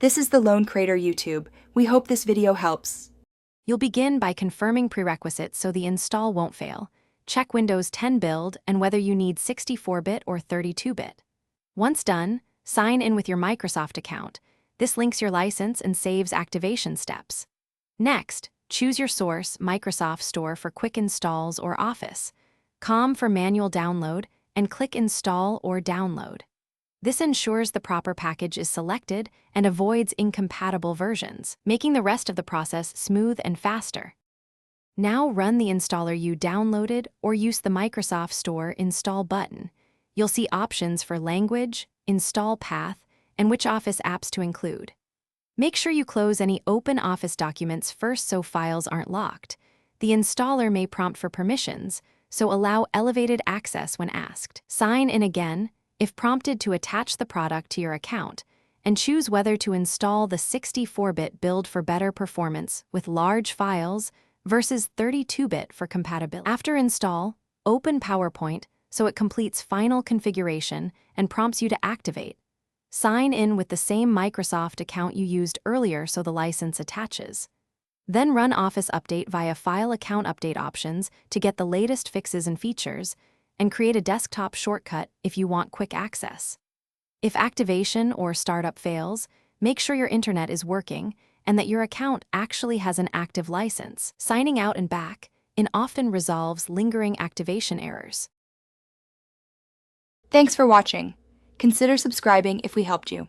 This is the Lone Crater YouTube. We hope this video helps. You'll begin by confirming prerequisites so the install won't fail. Check Windows 10 build and whether you need 64-bit or 32-bit. Once done, sign in with your Microsoft account. This links your license and saves activation steps. Next, choose your source, Microsoft Store for quick installs or Office, COM for manual download, and click Install or Download. This ensures the proper package is selected and avoids incompatible versions, making the rest of the process smooth and faster. Now run the installer you downloaded or use the Microsoft Store Install button. You'll see options for language, install path, and which Office apps to include. Make sure you close any open Office documents first so files aren't locked. The installer may prompt for permissions, so allow elevated access when asked. Sign in again if prompted to attach the product to your account, and choose whether to install the 64-bit build for better performance with large files versus 32-bit for compatibility. After install, open PowerPoint so it completes final configuration and prompts you to activate. Sign in with the same Microsoft account you used earlier so the license attaches. Then run Office Update via File Account Update options to get the latest fixes and features, and create a desktop shortcut if you want quick access. If activation or startup fails, make sure your internet is working and that your account actually has an active license. Signing out and back in often resolves lingering activation errors. Thanks for watching. Consider subscribing if we helped you.